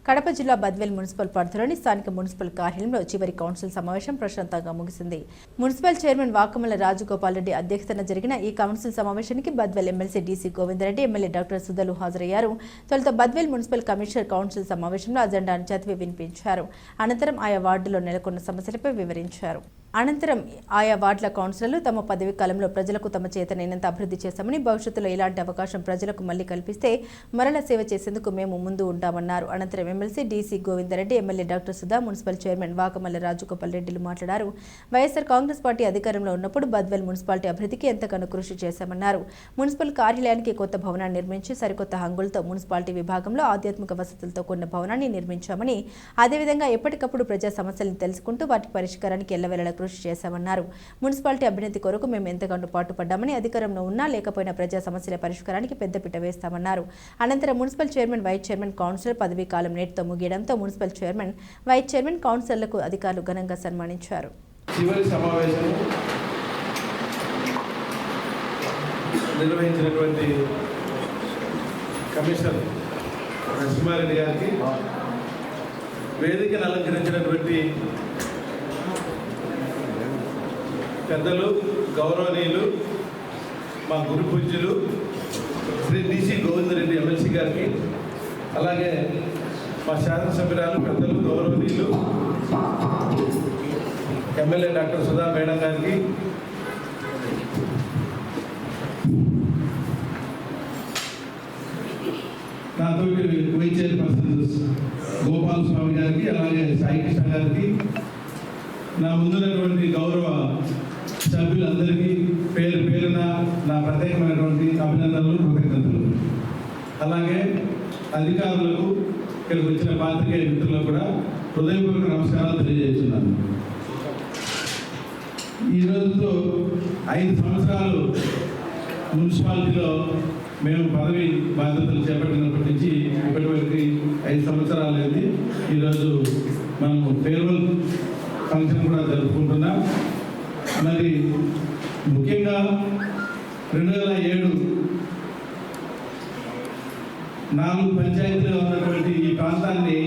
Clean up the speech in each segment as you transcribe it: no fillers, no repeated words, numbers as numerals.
కడప జిల్లా బద్వేల్ మున్సిపల్ పరిధిలోని స్థానిక మున్సిపల్ కార్యాలయంలో చివరి కౌన్సిల్ సమావేశం ప్రశాంతంగా ముగిసింది. మున్సిపల్ చైర్మన్ వాకమల రాజగోపాల్ రెడ్డి అధ్యక్షతన జరిగిన ఈ కౌన్సిల్ సమావేశానికి Badvel MLC DC Govinda Reddy, MLA doctor సుధలు హాజరయ్యారు. తొలుత బద్వేల్ మున్సిపల్ కమిషనర్ కౌన్సిల్ సమావేశంలో అజెండాను చదివి వినిపించారు. అనంతరం ఆయా వార్డులో నెలకొన్న సమస్యలపై వివరించారు. అనంతరం ఆయా వార్డుల కౌన్సిలర్లు తమ పదవి కాలంలో ప్రజలకు తమ చేతనైనంత అభివృద్ధి చేశామని, భవిష్యత్తులో ఇలాంటి అవకాశం ప్రజలకు మళ్లీ కల్పిస్తే మరల సేవ చేసేందుకు మేము ముందు ఉంటామన్నారు. అనంతరం MLC DC Govinda Reddy, MLA doctor Sudha, municipal chairman Vakamalla Rajagopal రెడ్డిలు మాట్లాడారు. వైఎస్ఆర్ కాంగ్రెస్ పార్టీ అధికారంలో ఉన్నప్పుడు బద్వేల్ మున్సిపాలిటీ అభివృద్ధికి ఎంతగానో కృషి చేశామన్నారు. మున్సిపల్ కార్యాలయానికి కొత్త భవనాన్ని నిర్మించి సరికొత్త హంగులతో మున్సిపాలిటీ విభాగంలో ఆధ్యాత్మిక వసతులతో కూడిన భవనాన్ని నిర్మించామని, అదేవిధంగా ఎప్పటికప్పుడు ప్రజా సమస్యలను తెలుసుకుంటూ వాటి పరిష్కారానికి ఎల్లవేళలా కృషి చేశామన్నారు. మున్సిపాలిటీ అభివృద్ధి కొరకు మేము ఎంతగానో పాటుపడ్డామని, అధికారంలో ఉన్నా లేకపోయినా ప్రజా సమస్యల పరిష్కారానికి పెద్దపీట వేస్తామన్నారు. అనంతరం municipal chairman, vice chairman, councillor పదవీ కాలం నేటితో ముగియడంతో మున్సిపల్ చైర్మన్, వైస్ చైర్మన్, కౌన్సిలర్లకు అధికారులు ఘనంగా సన్మానించారు. చివరి సమావేశం నిర్వహించినటువంటి కమిషనర్ నరసింహారెడ్డి గారికి, వేదికను అలంకరించినటువంటి పెద్దలు, గౌరవనీయులు, మా గురు పూజ్యులు శ్రీ డీసీ గోవిందరెడ్డి ఎమ్మెల్సీ గారికి, అలాగే మా శాసనసభ్యురాలు పెద్దలు, గౌరవనీయులు ఎమ్మెల్యే డాక్టర్ సుధా మేడం గారికి, నాతో వైస్ చైర్పర్సన్ గోపాల్ స్వామి గారికి, అలాగే సాయి కృష్ణ గారికి, నా ముందున్నటువంటి గౌరవ సభ్యులందరికీ పేరు పేరున నా ప్రత్యేకమైనటువంటి అభినందనలు, కృతజ్ఞతలు. అలాగే అధికారులకు, ఇక్కడికి వచ్చిన పాత్రికేయ మిత్రులకు కూడా హృదయపూర్వక నమస్కారాలు తెలియజేస్తున్నాను. ఈ రోజుతో 5 సంవత్సరాలు మున్సిపాలిటీలో మేము పదవి బాధ్యతలు చేపట్టినప్పటి నుంచి ఇప్పటి వరకు 5 సంవత్సరాలు అయింది. ఈరోజు మనము ఫేర్వెల్ ఫంక్షన్ కూడా జరుపుకుంటున్నాం. మరి ముఖ్యంగా 2007 4 పంచాయతీలుగా ఉన్నటువంటి ఈ ప్రాంతాన్ని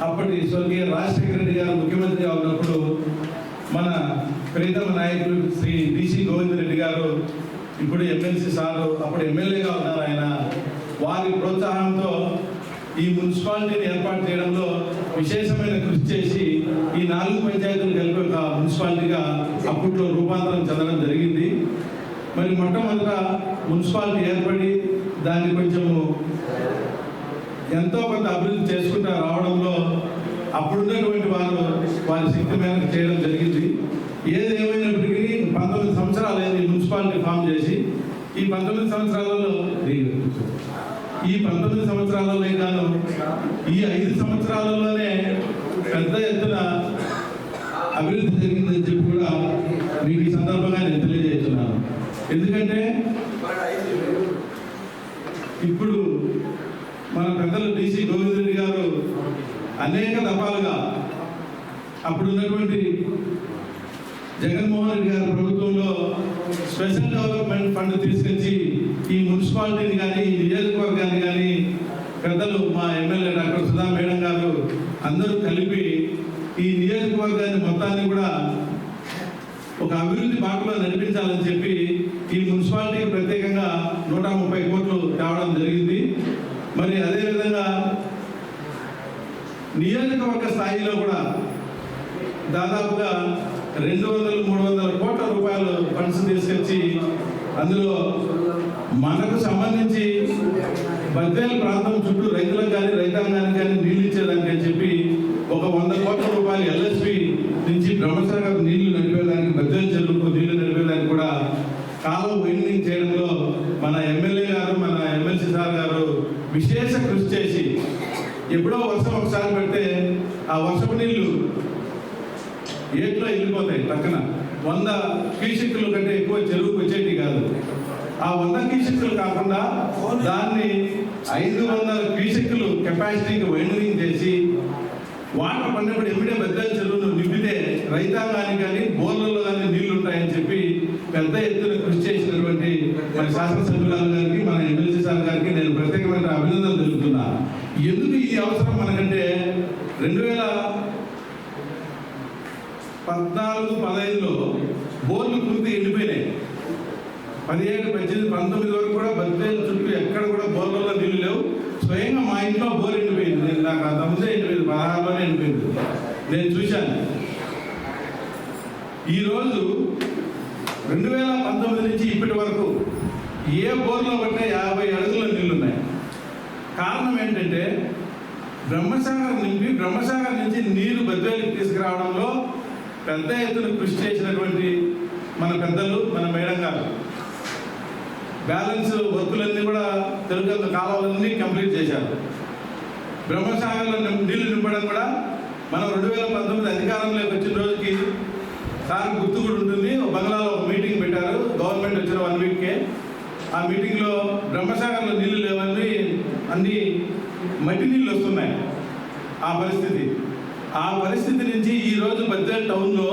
అప్పటి స్వర్గీయ రాజశేఖర రెడ్డి గారు ముఖ్యమంత్రిగా ఉన్నప్పుడు మన ప్రీతమ నాయకులు శ్రీ డీసీ గోవిందరెడ్డి గారు, ఇప్పుడు ఎమ్మెల్సీ సారు, అప్పుడు ఎమ్మెల్యేగా ఉన్నారు ఆయన, వారి ప్రోత్సాహంతో ఈ మున్సిపాలిటీని ఏర్పాటు చేయడంలో విశేషమైన కృషి చేసి ఈ 4 పంచాయతీలు కలిపి ఒక మున్సిపాలిటీగా అప్పట్లో రూపాంతరం చెందడం జరిగింది. మరి మొట్టమొదట మున్సిపాలిటీ ఏర్పడి దాన్ని కొంచెము ఎంతో కొంత అభివృద్ధి చేసుకుంటూ రావడంలో అప్పుడున్నటువంటి వారి శక్తి మేరకు చేయడం జరిగింది. ఏది ఏమైనప్పటికీ 19 సంవత్సరాలు అయింది మున్సిపాలిటీ ఫామ్ చేసి. ఈ 19 సంవత్సరాలలో ఈ 19 సంవత్సరాలలోనే కాదు, ఈ 5 సంవత్సరాలలోనే పెద్ద ఎత్తున అభివృద్ధి జరిగిందని చెప్పి కూడా మీకు ఈ సందర్భంగా నేను తెలియజేస్తున్నాను. ఎందుకంటే ఇప్పుడు మన పెద్దలు డీసీ గోవిందరెడ్డి గారు అనేక దఫాలుగా అప్పుడున్నటువంటి జగన్మోహన్ రెడ్డి గారి ప్రభుత్వంలో స్పెషల్ డెవలప్మెంట్ ఫండ్ తీసుకొచ్చి ఈ మున్సిపాలిటీని కానీ, ఈ నియోజకవర్గాన్ని కానీ పెద్దలు మా ఎమ్మెల్యే డాక్టర్ సుధా మేడం గారు అందరూ కలిపి ఈ నియోజకవర్గాన్ని మొత్తాన్ని కూడా ఒక అభివృద్ధి బాటలో నడిపించాలని చెప్పి ఈ మున్సిపాలిటీకి ప్రత్యేకంగా 130 కోట్లు తేవడం జరిగింది. మరి అదేవిధంగా నియోజకవర్గ స్థాయిలో కూడా దాదాపుగా 200-300 కోట్ల రూపాయలు ఫండ్స్ తీసుకొచ్చి అందులో మనకు సంబంధించి బద్వేల్ ప్రాంతం చుట్టూ రైతులకు కానీ, రైతాంగానికి కానీ నీళ్లు ఇచ్చేదానికి చెప్పి ఒక 100 కోట్ల రూపాయలు ఎల్ఎస్పి నుంచి బ్రహ్మసాగర్ నీళ్లు నడిపేదానికి, బద్వేల్ చెరువుకు నీళ్లు నడిపేదానికి కూడా కాలువ వైండింగ్ చేయడంలో మన ఎమ్మెల్యే గారు, మన ఎమ్మెల్సీ సార్ గారు విశేష కృషి చేసి, ఎప్పుడో వర్షం ఒకసారి పెడితే ఆ వర్షపు నీళ్లు ఏట్లో వెళ్ళిపోతాయి. పక్కన 100 క్యూసెక్కుల కంటే ఎక్కువ చెరువుకు వచ్చేటి కాదు. ఆ 100 క్యూసెక్కులు కాకుండా దాన్ని 500 క్యూసెక్కులు కెపాసిటీకి వైండింగ్ చేసి వాటర్ పడినప్పుడు ఎమ్మిడే బద్వేల్ చెరువును నింపితే రైతాంగానికి కానీ, బోర్లలో కానీ నీళ్లు ఉంటాయని చెప్పి పెద్ద ఎత్తున కృషి చేసినటువంటి మన శాసనసభ్యురాలు గారికి, మన ఎమ్మెల్సీ సార్ గారికి నేను ప్రత్యేకమైన అభినందనలు తెలుపుతున్నా. ఎందుకు ఈ అవసరం మనకంటే 2014-15లో బోర్లు పూర్తి ఎండిపోయినాయి. 17, 18, 19 వరకు కూడా బద్వేలు చుట్టూ ఎక్కడ కూడా బోర్లలో నీళ్లు లేవు. స్వయంగా మా ఇంట్లో బోర్ ఎండిపోయింది. నేను నాకు అంతకుముందే ఎండిపోయింది, 16లోనే ఎండిపోయింది. నేను చూశాను. ఈరోజు 2019 నుంచి ఇప్పటి వరకు ఏ బోర్లో పట్టినా 50 అడుగుల నీళ్లు ఉన్నాయి. కారణం ఏంటంటే బ్రహ్మసాగర్ నుంచి నీరు బద్వేలికి తీసుకురావడంలో పెద్ద ఎత్తున కృషి చేసినటువంటి మన పెద్దలు, మన మేడం గారు బ్యాలెన్స్ వర్కులన్నీ కూడా తెలుగు కాలువలన్నీ కంప్లీట్ చేశారు. బ్రహ్మసాగర్లో నీళ్లు నింపడం కూడా మనం 2019 అధికారంలోకి వచ్చిన రోజుకి సార్ గుర్తు కూడా ఉంటుంది. బంగ్లాలో ఒక మీటింగ్ పెట్టారు, గవర్నమెంట్ వచ్చిన 1 వీక్కే. ఆ మీటింగ్లో బ్రహ్మసాగర్లో నీళ్లు లేవని అన్ని మట్టి నీళ్ళు వస్తున్నాయి. ఆ పరిస్థితి నుంచి ఈరోజు బద్వేల్ టౌన్లో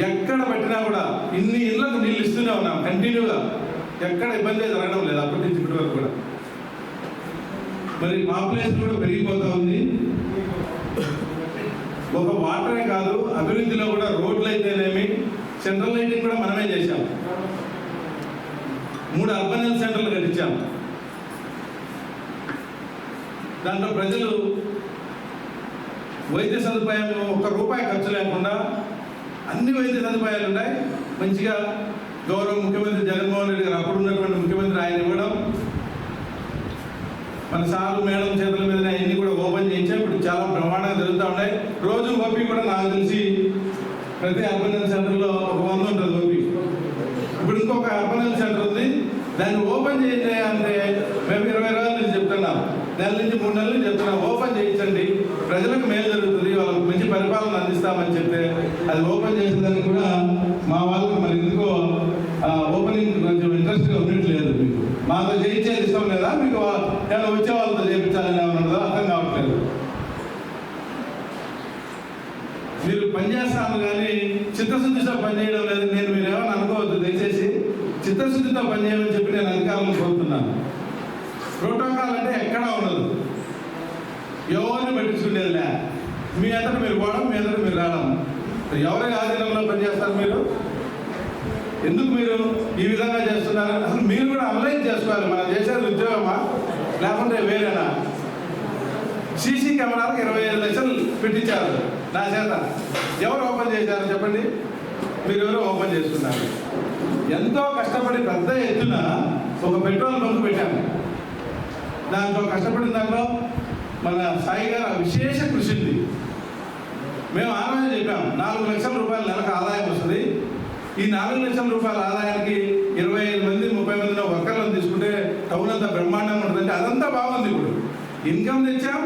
ఎక్కడ పట్టినా కూడా ఇన్ని ఇళ్లకు నీళ్ళు ఇస్తూనే ఉన్నాం కంటిన్యూగా. ఎక్కడ ఇబ్బంది జరగడం లేదు అప్పటి నుంచి ఇప్పటి వరకు కూడా. మరి పాపులేషన్ కూడా పెరిగిపోతూ ఉంది. ఒక వాటరే కాదు, అభివృద్ధిలో కూడా రోడ్లు అయితేనేమి, సెంట్రల్ లైటింగ్ కూడా మనమే చేశాం. 3 అర్బన్ హెల్త్ సెంటర్లు కట్టించాం. దాంట్లో ప్రజలు వైద్య సదుపాయం ₹1 ఖర్చు లేకుండా అన్ని వైద్య సదుపాయాలు ఉన్నాయి. మంచిగా గౌరవ ముఖ్యమంత్రి జగన్మోహన్ రెడ్డి గారు, అప్పుడు ఉన్నటువంటి ముఖ్యమంత్రి, ఆయన ఇవ్వడం, మన సారు మేడం చేతుల మీద అన్ని కూడా ఓపెన్ చేయించాం. ఇప్పుడు చాలా బ్రహ్మాండంగా జరుగుతూ ఉన్నాయి. రోజు ఓపీ కూడా నాకు తెలిసి ప్రతి అర్బన్ హెల్త్ సెంటర్లో 100 ఉంటుంది ఓపీ. ఇప్పుడు ఇంకొక అర్బన్ హెల్త్ సెంటర్ ఉంది, దాన్ని ఓపెన్ చేయండి అంటే మేము 20 రోజుల నుంచి చెప్తున్నాం, నెల నుంచి 3 నెలల నుంచి చెప్తున్నాం. ఓపెన్ చేయించండి, ప్రజలకు మేలు జరుగుతుంది, వాళ్ళకి మంచి పరిపాలన అందిస్తామని చెప్తే అది ఓపెన్ చేసేదానికి కూడా మా వాళ్ళకి మరి ఎందుకో ఓపెనింగ్ కొంచెం ఇంట్రెస్ట్గా ఉండట్లేదు. మీకు మాతో చేయించేది ఇష్టం లేదా, మీకు ఏమైనా వచ్చే వాళ్ళతో చేయించాలని ఉన్నదో అర్థం కావట్లేదు. మీరు పనిచేస్తాను కానీ చిత్తశుద్ధితో పనిచేయడం లేదు. నేను మీరు ఏమైనా అనుకోవద్దు, దయచేసి చిత్తశుద్ధితో పనిచేయమని చెప్పి నేను అధికారులను కోరుతున్నాను. ప్రోటోకాల్ అంటే ఎక్కడా ఉండదు, ఎవరిని పట్టించుకునేదిలే. మీ అంతటా మీరు పోవడం, మీ అంతటా మీరు రావడం. ఎవరి ఆధీనంలో పనిచేస్తారు మీరు? ఎందుకు మీరు ఈ విధంగా చేస్తున్నారు? అసలు మీరు కూడా అనలైజ్ చేసుకోవాలి. మనం చేసేది ఉద్యోగమా లేకుంటే వేరేనా? సీసీ కెమెరాలకు 25 లక్షలు పెట్టించారు నా చేత. ఎవరు ఓపెన్ చేశారు చెప్పండి? మీరు ఎవరు ఓపెన్ చేసుకున్నారు? ఎంతో కష్టపడి పెద్ద ఎత్తున ఒక పెట్రోల్ బంక్ పెట్టాము. దాంట్లో కష్టపడిన దాంట్లో మన సాయి గారు విశేష కృషి ఉంది. మేము ఆ రోజు చెప్పాము 4 లక్షల రూపాయలు నెలకు ఆదాయం వస్తుంది. ఈ 4 లక్షల రూపాయల ఆదాయానికి 25 మంది 30 మంది వర్కర్లను తీసుకుంటే టౌన్ అంతా బ్రహ్మాండంగా ఉంటుందంటే అదంతా బాగుంది. ఇప్పుడు ఇన్కమ్ తెచ్చాం.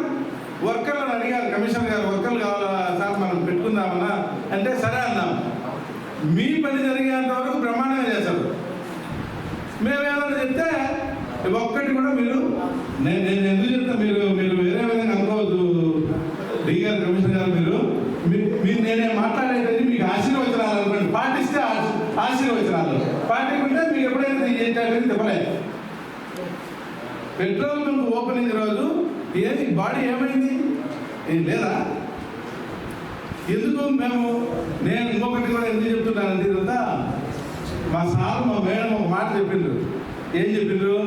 వర్కర్లను అడిగారు కమిషనర్ గారు, వర్కర్లు కావాలా సార్ మనం పెట్టుకుందామన్నా అంటే సరే అన్నాం. మీ పని జరిగేంత వరకు బ్రహ్మాండంగా చేశారు. మేమేమైనా చెప్తే ఒక్కటి కూడా మీరు నేను ఎందుకు చెప్తా, మీరు వేరే విధంగా అనుకోవద్దు. డి గారు, కమిషనర్ గారు, మీరు నేనే మాట్లాడేది మీకు ఆశీర్వచనాలు అనుకోండి. పాటిస్తే ఆశీర్వచనాలు, పాటించుకుంటే మీకు ఎప్పుడైనా ఏంటనేది చెప్పలేదు. పెట్రోల్ బంక్ ఓపెనింగ్ రోజు ఏది బాడీ ఏమైంది లేదా? ఎందుకు నేను ఇంకొకటి కూడా ఎందుకు చెప్తున్నానండి ఇదంతా, మా సార్ మా మేడం ఒక మాట చెప్పిండ్రు. ఏం చెప్పిండ్రు?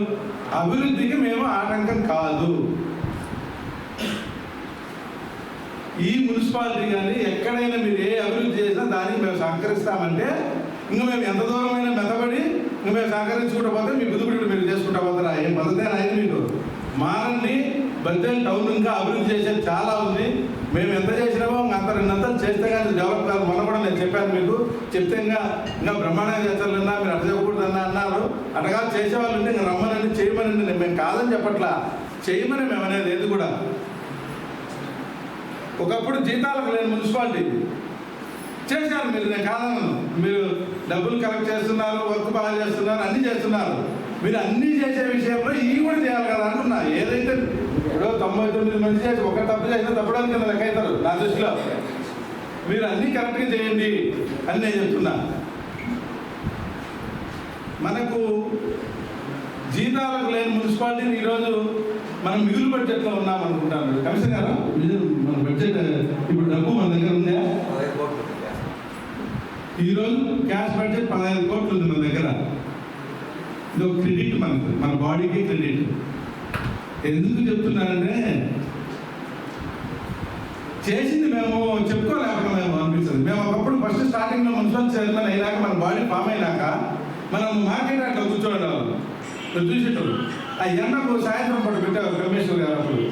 అభివృద్ధికి మేము ఆటంకం కాదు. ఈ మున్సిపాలిటీ కానీ ఎక్కడైనా మీరు ఏ అభివృద్ధి చేసినా దానికి మేము సహకరిస్తామంటే ఇంకా మేము ఎంత దూరమైనా మెత్తబడి ఇంకా మేము సహకరించుకుంటూ పోతే మీ బుద్ధిబుడి మీరు చేసుకుంటా పోతారా? ఏం పద్ధతి అయితే మీకు మారండి. బద్వేల్ టౌన్ ఇంకా అభివృద్ధి చేసేది చాలా ఉంది. మేము ఎంత చేసినామో అంత 2 అంతలు చేస్తే కానీ డెవలప్ కాదు. మొన్న కూడా నేను చెప్పాను మీకు, చెప్తే ఇంకా బ్రహ్మాండంగా చేస్తారన్నా, మీరు అట్లా చెప్పకూడదన్నా అన్నారు. అటగా చేసేవాళ్ళు ఉంటే ఇంకా రమ్మనండి, చేయమనండి. మేము కాదని చెప్పట్లా, చేయమని మేము అనేది ఏది కూడా. ఒకప్పుడు జీతాలకు లేని మున్సిపాలిటీ చేశారు మీరు, నేను కాదన్నాను. మీరు డబ్బులు కలెక్ట్ చేస్తున్నారు, వర్క్ బాగా చేస్తున్నారు, అన్నీ చేస్తున్నారు. మీరు అన్నీ చేసే విషయంలో ఇవి కూడా చేయాలి కదా అంటున్నా. ఏదైతే ఇప్పుడు 99 మంది చేసి ఒక తప్పు చేసినా తప్పడానికి కింద లెక్క అవుతారు నా దృష్టిలో. మీరు అన్నీ కరెక్ట్గా చేయండి అని నేను చెప్తున్నా. మనకు జీతాలకు లేని మున్సిపాలిటీని ఈరోజు మనం మిగులు బడ్జెట్లో ఉన్నాం అనుకుంటాను. కమిషనర్ గారు, మన బడ్జెట్ ఇప్పుడు డబ్బు మన దగ్గర ఉందా? ఈరోజు క్యాష్ బడ్జెట్ 15 కోట్లు ఉంది మన దగ్గర. ఇది ఒక క్రెడిట్ మనకు, మన బాడీకి క్రెడిట్. ఎందుకు చెప్తున్నానంటే చేసింది మేము చెప్పుకోలేకపోయాము అనిపిస్తుంది. మేము ఒకప్పుడు ఫస్ట్ స్టార్టింగ్లో మున్సిపల్ చైర్మన్ అయినాక మన బాడీ ఫామ్ అయినాక మనం మార్కెట్ అట్లా కూర్చోవడం చూసేటప్పుడు ఆ ఎండకు సాయంత్రం పూట పెట్టారు కమిషనర్ గారు. అప్పుడు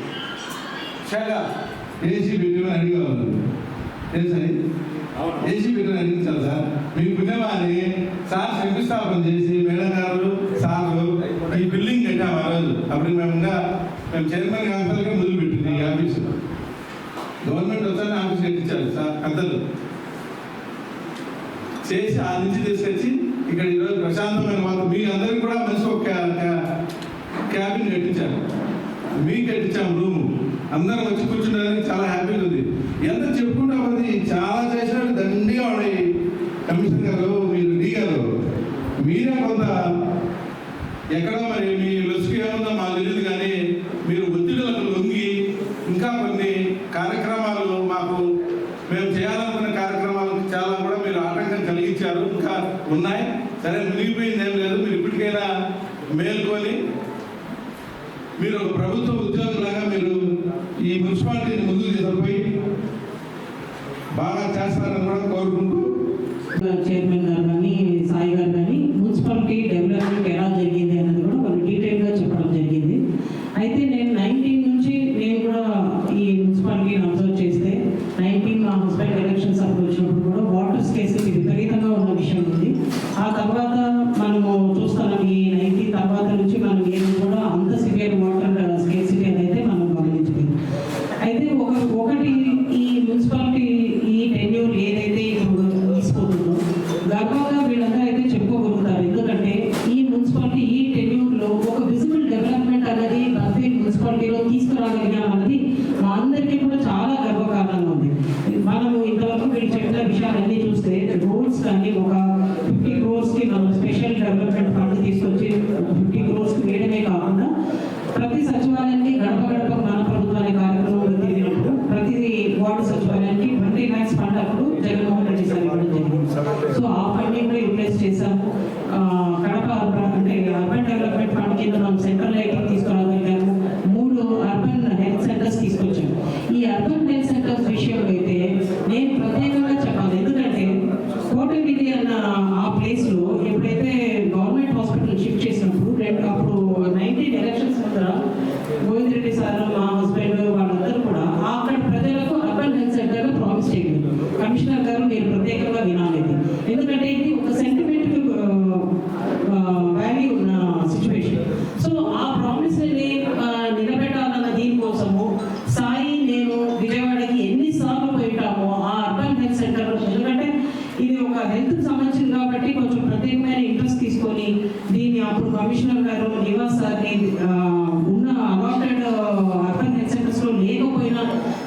చాలా ఏసీ పెట్టమని అడిగేవాళ్ళు. తెలుసని ఏసీ పెట్టమని అడిగించాలి సార్. మీకు పుణ్యమాని సార్ శంకుస్థాపన చేసి మేడం గారు సార్ ఈ బిల్డింగ్ కట్టాము ఆ రోజు. అప్పుడు మేము చైర్మన్ ఆఫీసర్గా మొదలుపెట్టింది ఈ ఆఫీసు. గవర్నమెంట్ వచ్చారని ఆఫీస్ కట్టించారు సార్ పెద్దలు చేసి ఆ నుంచి తీసుకొచ్చి ఇక్కడ ఈరోజు ప్రశాంతమైన వాళ్ళు మీ అందరికీ కూడా మంచి ఒక క్యాబిన్ కట్టించారు. మీకు కట్టించాము రూము. అందరం వచ్చి కూర్చుంటారని చాలా హ్యాపీగా ఉంది. ఎంత చెప్పుకుంటా ఉంది చాలా చేసినట్టు దండిగా ఉన్నాయి. కమిషనర్ గారు, మీరు డీ గారు, మీరే కొంత ఎక్కడో మరి మీ లొసుకు ఏముందో మాకు తెలియదు, కానీ మీరు ఒత్తిడులకు లొంగి ఇంకా కొన్ని కార్యక్రమాలు మాకు మేము చేయాలనుకున్న కార్యక్రమాలు చాలా కూడా మీరు ఆటంకం కలిగించారు. ఇంకా ఉన్నాయి. సరే, మునిగిపోయింది ఏం లేదు. మీరు ఇప్పటికైనా మేల్కొని మీరు ఒక ప్రభుత్వ ఉద్యోగులాగా మీరు ఈ మున్సిపాలిటీని ముందుకు తీసుకుపోయి బాగా చేస్తారని కూడా కోరుకుంటూ, చైర్మన్ గారు కానీ సాయి గారు కానీ మున్సిపాలిటీ డెవలప్మెంట్ ఎలా జరిగింది అన్నది కూడా వాళ్ళు డీటెయిల్గా చెప్పడం జరిగింది. అయితే నేను 19 నుంచి నేను కూడా ఈ మున్సిపాలిటీని అబ్జర్వ్ చేస్తే 19 మా హస్బెండ్ ఎలక్షన్స్ అప్పుడు వచ్చినప్పుడు కూడా వాటర్ స్కేసిటీ విపరీతంగా ఉన్న విషయం ఉంది. ఆ తర్వాత మనము చూస్తున్నాం ఈ 19 తర్వాత నుంచి మనం ఏది కూడా అంత సివియర్ వాటర్ స్కేసిటీ అనేది మనం గమనించలేదు. అయితే ఒకటి ఈ మున్సిపాలిటీ ఈ టెన్యూర్ ఏదైతే ఇప్పుడు తీసుకుంటుందో గర్వంగా వీళ్ళందరూ అయితే చెప్పుకోగలుగుతారు. ఎందుకంటే ఈ మున్సిపాలిటీ ఈ టెన్యూర్లో ఒక విజిబుల్ డెవలప్మెంట్ అనేది బద్వేల్ మున్సిపాలిటీలో తీసుకురాగలిగాం అన్నది మా అందరికీ కూడా చాలా గర్వకారణంగా ఉంది. మనము ఇంతవరకు వీళ్ళు చెప్పిన విషయాలన్నీ చూస్తే రోడ్స్ కానీ ఒక 50 crores మనం స్పెషల్ డెవలప్మెంట్ ఫండ్ తీసుకొచ్చి 50 crores వేయడమే కాకుండా ప్రతి సచివాలయానికి గడప గడప మన ప్రభుత్వం అనే కార్యక్రమంలో తిరిగినప్పుడు ప్రతి వార్డు సచివాలయానికి 20 lakhs ఫండ్ అప్పుడు జగన్మోహన్ రెడ్డి సార్ ఇవ్వడం జరిగింది. సో ఆ ఫండింగ్ లో యూటిలైజ్ చేశాం. కడప అంటే అర్బన్ డెవలప్మెంట్ ఫండ్ కింద మనం సెంట్రల్ లైటింగ్ తీసుకురాగలిగాము. 3 అర్బన్ హెల్త్ సెంటర్స్ తీసుకొచ్చాము. ఈ అర్బన్ హెల్త్ సెంటర్స్ విషయంలో అయితే నేను ప్రత్యేకంగా చెప్పాలి. ఎందుకంటే కోటగిరి అన్న ఆ ప్లేస్ లో ఎప్పుడైతే గవర్నమెంట్ హాస్పిటల్ షిఫ్ట్ చేసినప్పుడు అప్పుడు 19 ఎలక్షన్స్ ముందర గోవింద్ రెడ్డి సార్ మా హస్బెండ్ వాళ్ళందరూ కూడా అక్కడ ప్రజలకు అర్బన్ హెల్త్ సెంటర్ ప్రామిస్ చేయలేదు. కమిషనర్ గారు మీరు ప్రత్యేకంగా వినాలేదు. ఎందుకంటే ఇది ఒక సెంటిమెంట్ వాల్యూ ఉన్న సిచ్యువేషన్. సో ఆ ప్రామిస్ నిలబెట్టాలన్న దీనికోసము సాయి నేను విజయవాడకి ఎన్నిసార్లు పోయిటామో ఆ అర్బన్ హెల్త్ సెంటర్, ఎందుకంటే ఇది ఒక హెల్త్ సంబంధించింది కాబట్టి కొంచెం ప్రత్యేకమైన ఇంట్రెస్ట్ తీసుకొని దీన్ని అప్పుడు కమిషనర్ గారు నివాస్ సార్ని ఉన్న అలాటెడ్ అర్బన్ హెల్త్ సెంటర్స్ లో లేకపోయినా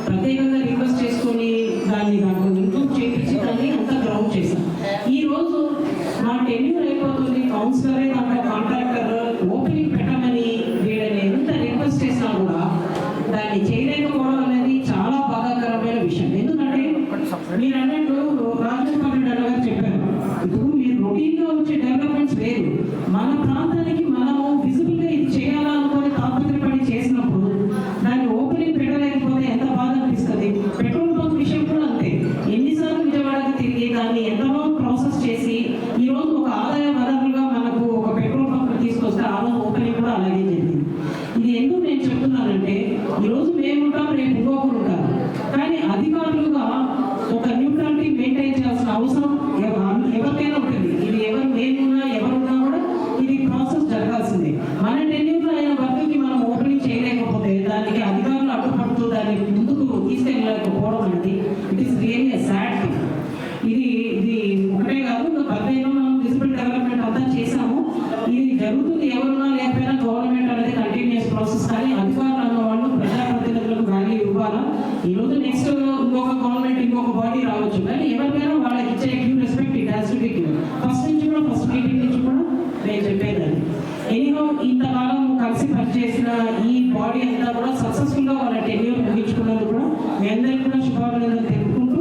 ప్రత్యేకంగా రిక్వెస్ట్ చేసుకొని దాంట్లో ఇంక్లూడ్ చేయించి దాన్ని అంతా గ్రౌండ్ చేశాం. ఈ రోజు మా టెన్యూర్ అయిపోతుంది, కౌన్సిలరే దాంట్లో కాంట్రాక్టర్ ఓపెనింగ్ పెట్టమని వీళ్ళని ఎంత రిక్వెస్ట్ చేసినా కూడా దాన్ని చేయలేకపోవడం అనేది చాలా బాధాకరమైన విషయం. ఎందుకంటే మీరు అన్నట్టు రాజగోపాల్ రెడ్డి గారు చెప్పారు, ఇప్పుడు మీరు రొటీన్ గా వచ్చే డెవలప్మెంట్స్ వేరు. మన ప్రాంతానికి మనము విజిబుల్ గా ఇది చేయాలనుకుని తాపత్రపడి చేసినప్పుడు దాన్ని ఓపెనింగ్ పెట్టలేకపోతే ఎంత బాధ అనిపిస్తుంది. పెట్రోల్ బంక్ విషయం కూడా అంతే. ఎన్నిసార్లు విజయవాడకి తిరిగి దాన్ని ఎంతలో ప్రాసెస్ చేసి ఈ రోజు ఒక ఆదాయ వనరులుగా మనకు ఒక పెట్రోల్ బంక్ తీసుకొస్తే ఆ రోజు ఓపెనింగ్ కూడా అలాగే జరిగింది. ఇది ఎందుకు నేను చెప్తున్నానంటే ఈరోజు మేము ఉంటాం, రేపు ఇంకొకరు ఉంటారు. కానీ అధికారులుగా ఒక న్యూట్రాలిటీ మెయింటైన్ చేయాల్సిన అవసరం ఎవరికైనా ఉంటుంది. ఇది నేనున్నా ఎవరున్నా కూడా ఇది ప్రాసెస్ జరగాల్సిందే. మన టెన్యూర్లో అయిన వర్క్కి మనం ఓపెనింగ్ చేయలేకపోతే దానికి అధికారులు అడ్డుపడుతూ దాన్ని ముందుకు తీసుకెళ్ళలేకపోవడం అనేది it is really sad thing. ఇది ఒకటే కాదు, బద్వేల్లో మనం విజిబుల్ డెవలప్మెంట్ అంతా చేశాము. ఇది జరుగుతుంది, ఎవరున్నా లేకపోయినా గవర్నమెంట్ అనేది కంటిన్యూస్ ప్రాసెస్. కానీ అధికారులు అన్న వాళ్ళు ప్రజాప్రతినిధులకు వాల్యూ ఇవ్వాలా. ఈ రోజు నెక్స్ట్ ఇంకొక గవర్నమెంట్ ఇంకొక బాడీ రావచ్చు, కానీ ఎవరికైనా వాళ్ళకి ఇచ్చే due respect it has to be given. First నుంచి కూడా ఫస్ట్ మీటింగ్ నుంచి కూడా నేను చెప్పేదాన్ని. ఎనీహౌ ఇంతకాలం కలిసి పనిచేసిన ఈ బాడీ అంతా కూడా సక్సెస్ఫుల్ గా వాళ్ళ టెన్యూర్ ముగించుకున్నందుకు కూడా మీ అందరికీ కూడా శుభాకాంక్షలు తెలుపుకుంటూ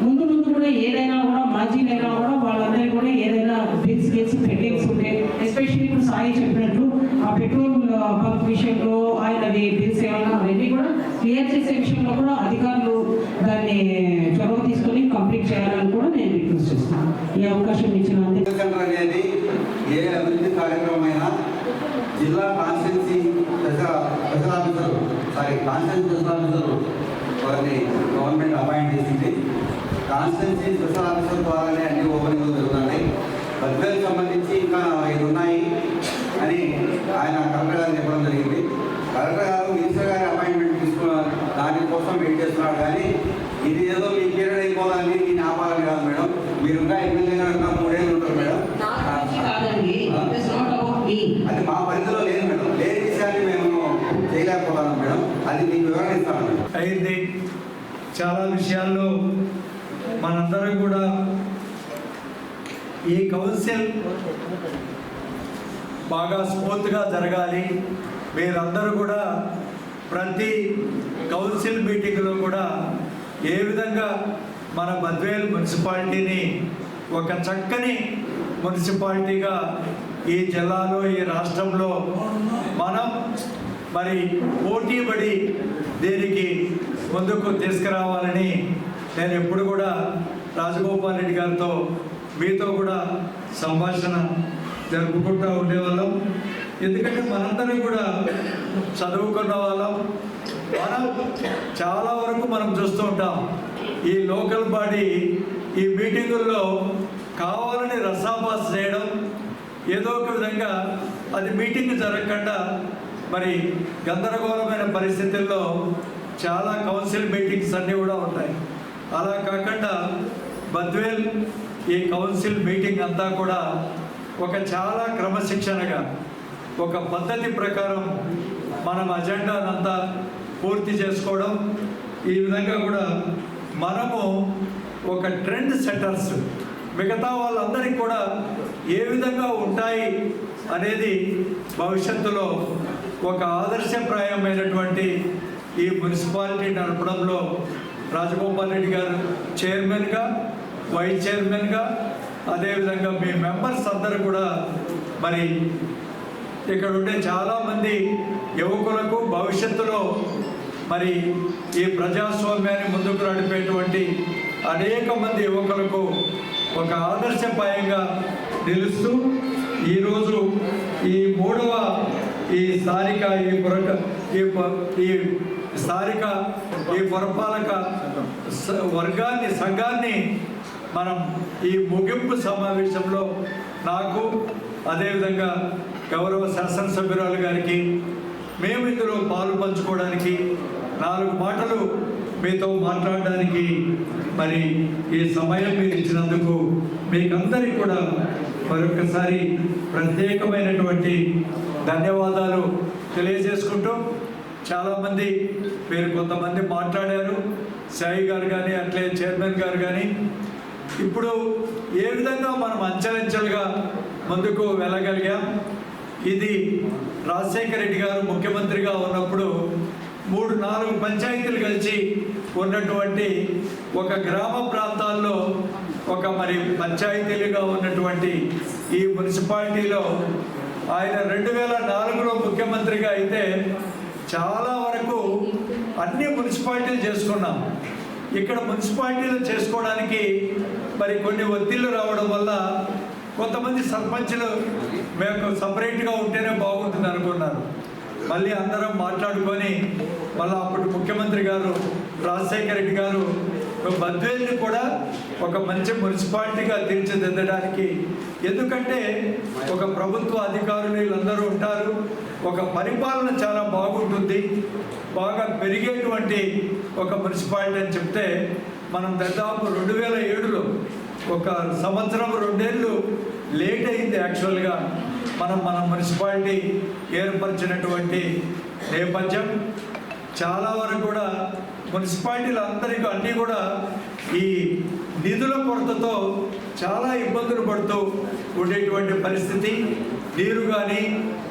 ముందు కూడా ఏదైనా కూడా మంచిదైనా కూడా వాళ్ళందరికీ కూడా ఏదైనా బిల్స్ గేట్స్ పెండింగ్స్ ఉంటే ఎస్పెషల్లీ ఇప్పుడు సాయి చెప్పినట్లు ఆ పెట్రోల్ బంక్ విషయంలో ఆయనది బిల్స్ ఏమన్నా అవన్నీ కూడా క్లియర్ చేసే విషయంలో కూడా అధికారులు దాన్ని చొరవ తీసుకొని కంప్లీట్ చేయాలని కూడా నేను రిక్వెస్ట్ చేస్తున్నాను. ఈ అవకాశం ఇచ్చినందుకు. సెంటర్ అనేది ఏ అభివృద్ధి కార్యక్రమమైనా జిల్లా కాన్స్టిట్యున్సీ స్పెషల్ ఆఫీసర్ వారిని గవర్నమెంట్ అపాయింట్ చేసింది. కాన్స్టిట్యున్సీ స్పెషల్ ఆఫీసర్ ద్వారానే అన్ని ఓపెనింగ్లు జరుగుతున్నాయి. బద్వేలకు సంబంధించి ఇంకా 5 ఉన్నాయి అని ఆయన కలెక్టర్ గారు చెప్పడం జరిగింది. కలెక్టర్ గారు మినిస్టర్ గారి అపాయింట్మెంట్ తీసుకున్నారు, దానికోసం వెయిట్ చేస్తున్నాడు. కానీ ఇది ఏదో మీ పీరియడ్ అయిపోవాలని దీన్ని ఆపాలని కాదు మేడం. మీరు ఇంకా ఎమ్మెల్యేగా ఇంకా 3 ఏళ్ళు ఉంటారు మేడం. అది మా పరిధిలో లేదు మేడం. లేని విషయాన్ని మేము చేయలేకపోతాను మేడం. అది మీకు వివరణ ఇస్తాను మేడం. అయితే చాలా విషయాల్లో మనందరం కూడా ఈ కౌన్సిల్ బాగా స్మూత్గా జరగాలి. మీరందరూ కూడా ప్రతి కౌన్సిల్ మీటింగ్లో కూడా ఏ విధంగా మన బద్వేల్ మున్సిపాలిటీని ఒక చక్కని మున్సిపాలిటీగా ఈ జిల్లాలో ఈ రాష్ట్రంలో మనం మరి పోటీపడి దీనికి ముందుకు తీసుకురావాలని నేను ఎప్పుడు కూడా రాజగోపాల్ రెడ్డి గారితో మీతో కూడా సంభాషణ జరుపుకుంటూ ఉండేవాళ్ళం. ఎందుకంటే మనందరం కూడా చదువుకున్న వాళ్ళం. మనం చాలా వరకు మనం చూస్తూ ఉంటాం ఈ లోకల్ బాడీ ఈ మీటింగుల్లో కావాలని రసాభాస్ చేయడం, ఏదో ఒక విధంగా అది మీటింగ్ జరగకుండా మరి గందరగోళమైన పరిస్థితుల్లో చాలా కౌన్సిల్ మీటింగ్స్ అన్నీ కూడా ఉంటాయి. అలా కాకుండా బద్వేల్ ఈ కౌన్సిల్ మీటింగ్ అంతా కూడా ఒక చాలా క్రమశిక్షణగా ఒక పద్ధతి ప్రకారం మనం అజెండానంతా పూర్తి చేసుకోవడం, ఈ విధంగా కూడా మనము ఒక ట్రెండ్ సెట్టర్స్ మిగతా వాళ్ళందరికీ కూడా ఏ విధంగా ఉంటాయి అనేది భవిష్యత్తులో ఒక ఆదర్శప్రాయమైనటువంటి ఈ మున్సిపాలిటీ నడపడంలో రాజగోపాల్ రెడ్డి గారు చైర్మన్గా, వైస్ చైర్మన్గా, అదేవిధంగా మీ మెంబర్స్ అందరూ కూడా మరి ఇక్కడ ఉండే చాలామంది యువకులకు భవిష్యత్తులో మరి ఈ ప్రజాస్వామ్యాన్ని ముందుకు నడిపేటువంటి అనేక మంది యువకులకు ఒక ఆదర్శప్రాయంగా నిలుస్తూ ఈరోజు ఈ 3వ ఈ స్థానిక ఈ పురపాలక సంఘాన్ని మనం ఈ ముగింపు సమావేశంలో నాకు అదేవిధంగా గౌరవ శాసనసభ్యురాలు గారికి మేము ఇందులో పాలు పంచుకోవడానికి 4 మాటలు మీతో మాట్లాడడానికి మరి ఈ సమయం మీరు ఇచ్చినందుకు మీకందరికీ కూడా మరొకసారి ప్రత్యేకమైనటువంటి ధన్యవాదాలు తెలియజేసుకుంటూ, చాలామంది మీరు కొంతమంది మాట్లాడారు, సాయి గారు కానీ అట్లే చైర్మన్ గారు కానీ, ఇప్పుడు ఏ విధంగా మనం అంచెలంచెలుగా ముందుకు వెళ్ళగలిగాం. ఇది రాజశేఖర రెడ్డి గారు ముఖ్యమంత్రిగా ఉన్నప్పుడు 3-4 పంచాయతీలు కలిసి ఉన్నటువంటి ఒక గ్రామ ప్రాంతాల్లో ఒక మరి పంచాయతీలుగా ఉన్నటువంటి ఈ మున్సిపాలిటీలో ఆయన 2004లో ముఖ్యమంత్రిగా అయితే చాలా వరకు అన్ని మున్సిపాలిటీలు చేసుకున్నాం. ఇక్కడ మున్సిపాలిటీలు చేసుకోవడానికి మరి కొన్ని ఒత్తిళ్లు రావడం వల్ల కొంతమంది సర్పంచులు మేము సపరేట్గా ఉంటేనే బాగుంటుంది అనుకున్నారు. మళ్ళీ అందరం మాట్లాడుకొని మళ్ళీ అప్పుడు ముఖ్యమంత్రి గారు రాజశేఖర రెడ్డి గారు బద్వేల్ని కూడా ఒక మంచి మున్సిపాలిటీగా తీర్చిదిద్దడానికి, ఎందుకంటే ఒక ప్రభుత్వ అధికారులు వీళ్ళందరూ ఉంటారు, ఒక పరిపాలన చాలా బాగుంటుంది, బాగా పెరిగేటువంటి ఒక మున్సిపాలిటీ అని చెప్తే మనం దాదాపు 2007లో 1 సంవత్సరం 2 ఏళ్ళు లేట్ అయింది యాక్చువల్గా మన మున్సిపాలిటీ ఏర్పరిచినటువంటి నేపథ్యం. చాలా వరకు కూడా మున్సిపాలిటీలు అందరికీ అన్నీ కూడా ఈ నిధుల కొరతతో చాలా ఇబ్బందులు పడుతూ ఉండేటువంటి పరిస్థితి. నీరు కానీ,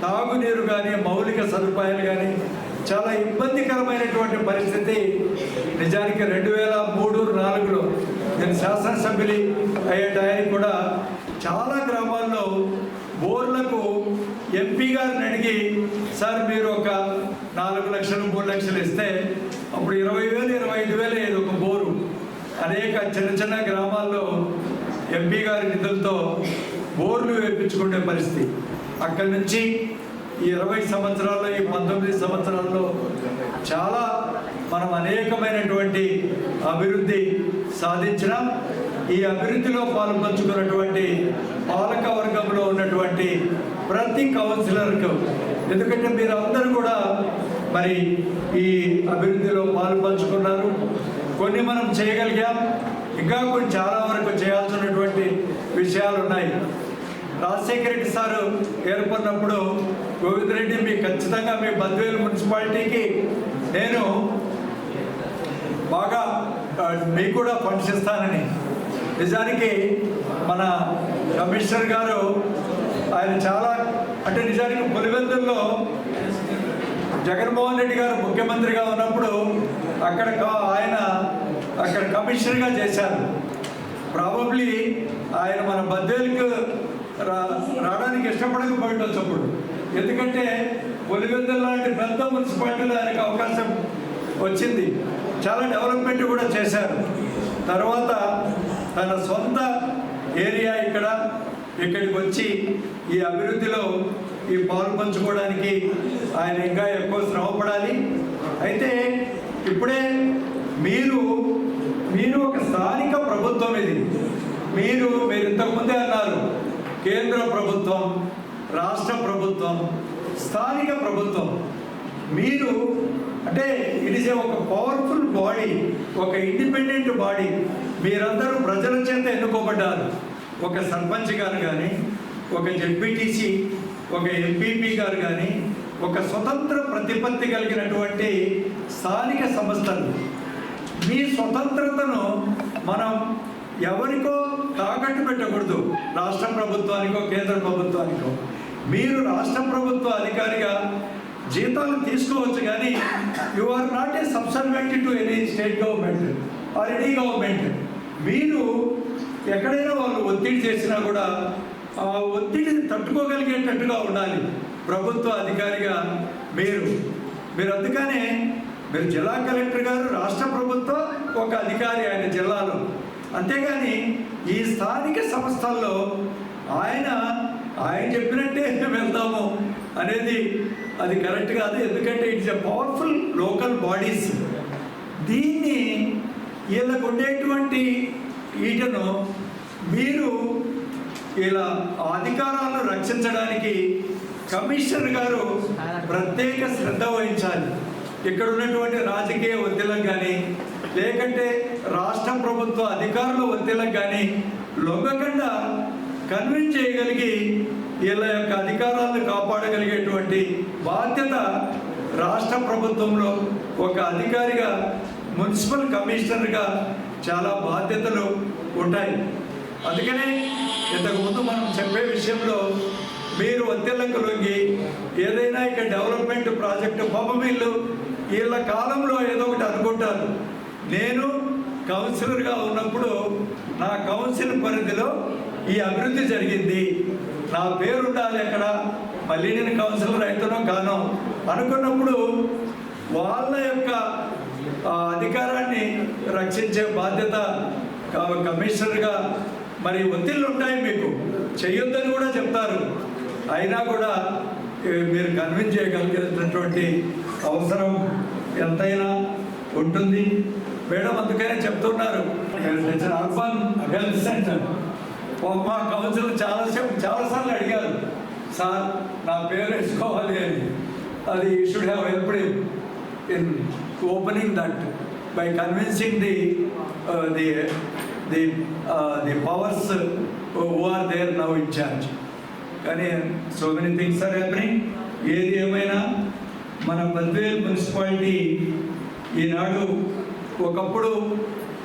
తాగునీరు కానీ, మౌలిక సదుపాయాలు కానీ చాలా ఇబ్బందికరమైనటువంటి పరిస్థితి. నిజానికి 2003-04లో నేను శాసనసభ్యులు అయ్యే టైంకి కూడా చాలా గ్రామాల్లో బోర్లకు ఎంపీ గారిని అడిగి, సార్ మీరు ఒక 4 లక్షలు 3 లక్షలు ఇస్తే అప్పుడు 20,000 25,000 ఏదో ఒక బోరు అనేక చిన్న చిన్న గ్రామాల్లో ఎంపీ గారి నిధులతో బోర్లు వేయించుకునే పరిస్థితి. అక్కడి నుంచి ఈ 20 సంవత్సరాల్లో, ఈ 19 సంవత్సరాల్లో చాలా మనం అనేకమైనటువంటి అభివృద్ధి సాధించినాం. ఈ అభివృద్ధిలో పాల్పంచుకున్నటువంటి పాలక వర్గంలో ఉన్నటువంటి ప్రతి కౌన్సిలర్కు, ఎందుకంటే మీరు అందరూ కూడా మరి ఈ అభివృద్ధిలో పాల్పంచుకున్నారు. కొన్ని మనం చేయగలిగాం, ఇంకా కొన్ని చాలా వరకు చేయాల్సినటువంటి విషయాలు ఉన్నాయి. రాజశేఖర రెడ్డి సారు ఏర్పడినప్పుడు గోవింద్ రెడ్డి మీకు ఖచ్చితంగా మీ బద్వేలు మున్సిపాలిటీకి నేను బాగా మీకు కూడా ఫండ్స్ ఇస్తానని. నిజానికి మన కమిషనర్ గారు ఆయన చాలా అంటే నిజానికి పులివెందుల్లో జగన్మోహన్ రెడ్డి గారు ముఖ్యమంత్రిగా ఉన్నప్పుడు ఆయన అక్కడ కమిషనర్గా చేశారు. ప్రాబబ్లీ ఆయన మన బద్వేలుకు రావడానికి ఇష్టపడకపోయిండొచ్చు అప్పుడు, ఎందుకంటే పులివెందుల లాంటి పెద్ద మున్సిపాలిటీలో ఆయనకు అవకాశం వచ్చింది. చాలా డెవలప్మెంట్ కూడా చేశారు. తర్వాత తన సొంత ఏరియా ఇక్కడికి వచ్చి ఈ అభివృద్ధిలో ఈ పాలు పంచుకోవడానికి ఆయన ఇంకా ఎక్కువ శ్రమపడాలి. అయితే ఇప్పుడే మీరు ఒక స్థానిక ప్రభుత్వం, ఇది మీరు ఇంతకుముందే అన్నారు కేంద్ర ప్రభుత్వం, రాష్ట్ర ప్రభుత్వం, స్థానిక ప్రభుత్వం. మీరు అంటే ఇట్ ఈస్ ఒక పవర్ఫుల్ బాడీ, ఒక ఇండిపెండెంట్ బాడీ. మీరందరూ ప్రజల చేత ఎన్నుకోబడ్డారు. ఒక సర్పంచ్ గారు కానీ, ఒక జెడ్పీటీసీ, ఒక ఎంపీపీ గారు కానీ, ఒక స్వతంత్ర ప్రతిపత్తి కలిగినటువంటి స్థానిక సంస్థలు. మీ స్వతంత్రతను మనం ఎవరికో తాకట్టు పెట్టకూడదు, రాష్ట్ర ప్రభుత్వానికో కేంద్ర ప్రభుత్వానికో. మీరు రాష్ట్ర ప్రభుత్వ అధికారిగా జీతాలు తీసుకోవచ్చు, కానీ you are not a subservient to any state government or any government. మీరు ఎక్కడైనా వాళ్ళు ఒత్తిడి చేసినా కూడా ఆ ఒత్తిడిని తట్టుకోగలిగేటట్టుగా ఉండాలి ప్రభుత్వ అధికారిగా మీరు. అందుకనే మీరు జిల్లా కలెక్టర్ గారు రాష్ట్ర ప్రభుత్వ ఒక అధికారి ఆయన జిల్లాలో. అంతేగాని ఈ స్థానిక సంస్థల్లో ఆయన చెప్పినట్టే వెళ్తాము అనేది అది కరెక్ట్ కాదు. ఎందుకంటే it's a powerful local bodies. దీన్ని వీళ్ళకు ఉండేటువంటి ఈటను మీరు ఇలా అధికారాలను రక్షించడానికి కమిషనర్ గారు ప్రత్యేక శ్రద్ధ వహించాలి. ఇక్కడ ఉన్నటువంటి రాజకీయ ఒత్తిళ్లకు కానీ, లేకంటే రాష్ట్ర ప్రభుత్వ అధికారుల ఒత్తిళ్లకు కానీ లొంగకుండా కన్విన్స్ చేయగలిగి వీళ్ళ యొక్క అధికారాలను కాపాడగలిగేటువంటి బాధ్యత రాష్ట్ర ప్రభుత్వంలో ఒక అధికారిగా, మున్సిపల్ కమిషనర్గా చాలా బాధ్యతలు ఉంటాయి. అందుకనే ఇంతకుముందు మనం చెప్పే విషయంలో మీరు ఒత్తిళ్లకు లొంగి ఏదైనా ఇక్కడ డెవలప్మెంట్ ప్రాజెక్టు వీళ్ళు వీళ్ళ కాలంలో ఏదో ఒకటి అనుకుంటారు. నేను కౌన్సిలర్గా ఉన్నప్పుడు నా కౌన్సిల్ పరిధిలో ఈ అభివృద్ధి జరిగింది, నా పేరు ఉండాలి అక్కడ, మళ్ళీ నేను కౌన్సిలర్ అవుతానో కానో అనుకున్నప్పుడు వాళ్ళ యొక్క అధికారాన్ని రక్షించే బాధ్యత కమిషనర్గా మరి ఒత్తిళ్ళు ఉంటాయి. మీకు చెయ్యొద్దని కూడా చెప్తారు, అయినా కూడా మీరు కన్విన్స్ చేయగలిగినటువంటి అవసరం ఎంతైనా ఉంటుంది మేడం. అందుకనే చెప్తున్నారు అర్బన్ హెల్త్ సెంటర్. మా కౌన్సిలర్ చాలాసార్లు అడిగారు, సార్ నా పేరు వేసుకోవాలి అని. అది should have helped in opening that by convincing the powers who are there now in charge. కానీ so many things are happening. ఏది ఏమైనా మన బద్వేల్ మున్సిపాలిటీ ఈనాడు ఒకప్పుడు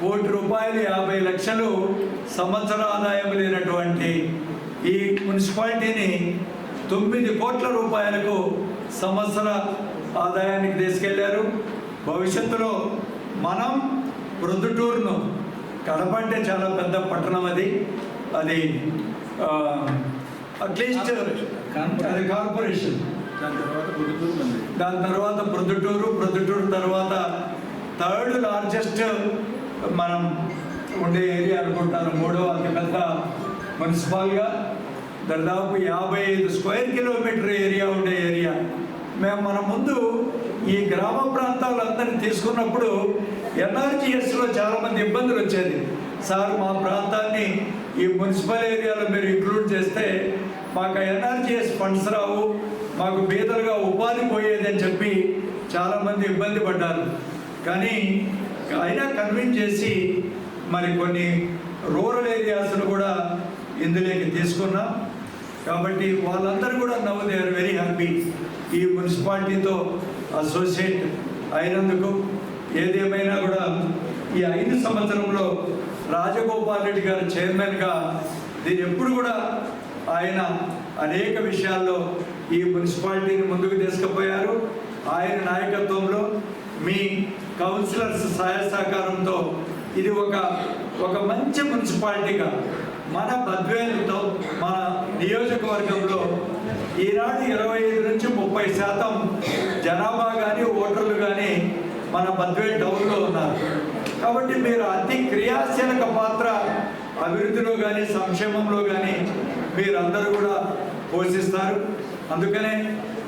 ₹1,50,00,000 50,00,000 సంవత్సర ఆదాయం లేనటువంటి ఈ మున్సిపాలిటీని ₹9 కోట్ల సంవత్సర ఆదాయానికి తీసుకెళ్లారు. భవిష్యత్తులో మనం ప్రొద్దుటూరును, కడప అంటే చాలా పెద్ద పట్టణం, అది అట్లీస్ట్ అది కార్పొరేషన్, దాని తర్వాత ప్రొద్దుటూరు తర్వాత థర్డ్ లార్జెస్ట్ మనం ఉండే ఏరియా అనుకుంటాను, 3వ అతిపెద్ద మున్సిపాల్గా. దాదాపు 55 స్క్వేర్ కిలోమీటర్ ఏరియా ఉండే ఏరియా. మన ముందు ఈ గ్రామ ప్రాంతాలందరినీ తీసుకున్నప్పుడు ఎన్ఆర్జీఎస్లో చాలామంది ఇబ్బందులు వచ్చేది. సార్, మా ప్రాంతాన్ని ఈ మున్సిపల్ ఏరియాలో మీరు ఇంక్లూడ్ చేస్తే మాకు ఎన్ఆర్జీఎస్ ఫండ్స్ రావు, మాకు బీదలుగా ఉపాధి పోయేది అని చెప్పి చాలామంది ఇబ్బంది పడ్డారు. కానీ అయినా కన్విన్స్ చేసి మరి కొన్ని రూరల్ ఏరియాస్ను కూడా ఇందులోకి తీసుకున్నాం. కాబట్టి వాళ్ళందరూ కూడా now they are very happy ఈ మున్సిపాలిటీతో అసోసియేట్ అయినందుకు. ఏదేమైనా కూడా ఈ 5 సంవత్సరంలో రాజగోపాల్ రెడ్డి గారు చైర్మన్గా దీన్ని ఎప్పుడు కూడా ఆయన అనేక విషయాల్లో ఈ మున్సిపాలిటీని ముందుకు తీసుకుపోయారు. ఆయన నాయకత్వంలో మీ కౌన్సిలర్స్ సహాయ సహకారంతో ఇది ఒక మంచి మున్సిపాలిటీగా మన బద్వేలుతో మన నియోజకవర్గంలో ఈనాడు 25 నుంచి 30% జనాభా కానీ ఓటర్లు కానీ మన బద్వేలు టౌన్లో ఉన్నారు. కాబట్టి మీరు అతి క్రియాశీలక పాత్ర అభివృద్ధిలో కానీ సంక్షేమంలో కానీ మీరందరూ కూడా పోషిస్తారు. అందుకనే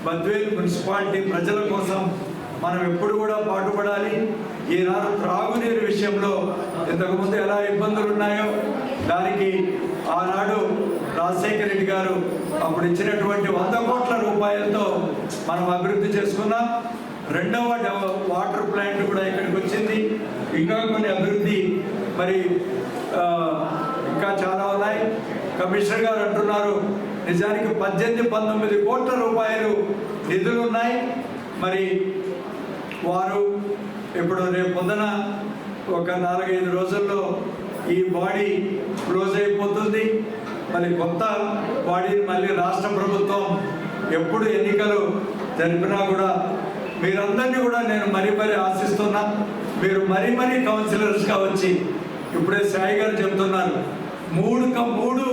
బద్వేలు మున్సిపాలిటీ ప్రజల కోసం మనం ఎప్పుడు కూడా పాటుపడాలి. ఈనాడు త్రాగునీరు విషయంలో ఇంతకుముందు ఎలా ఇబ్బందులు ఉన్నాయో దానికి ఆనాడు రాజశేఖర రెడ్డి గారు అప్పుడు ఇచ్చినటువంటి 100 కోట్ల రూపాయలతో మనం అభివృద్ధి చేసుకున్నాం. 2వ వాటర్ ప్లాంట్ కూడా ఇక్కడికి వచ్చింది. ఇంకా కొన్ని అభివృద్ధి మరి ఇంకా చాలా ఉన్నాయి. కమిషనర్ గారు అంటున్నారు నిజానికి 18-19 కోట్ల రూపాయలు నిధులు ఉన్నాయి. మరి వారు ఇప్పుడు రేపు పొద్దున ఒక 4-5 రోజుల్లో ఈ బాడీ క్లోజ్ అయిపోతుంది. మరి కొత్త బాడీని మళ్ళీ రాష్ట్ర ప్రభుత్వం ఎప్పుడు ఎన్నికలు జరిపినా కూడా మీరందరినీ కూడా నేను మరీ ఆశిస్తున్నా. మీరు మరీ కౌన్సిలర్స్గా వచ్చి, ఇప్పుడే సాయి గారు చెప్తున్నారు 3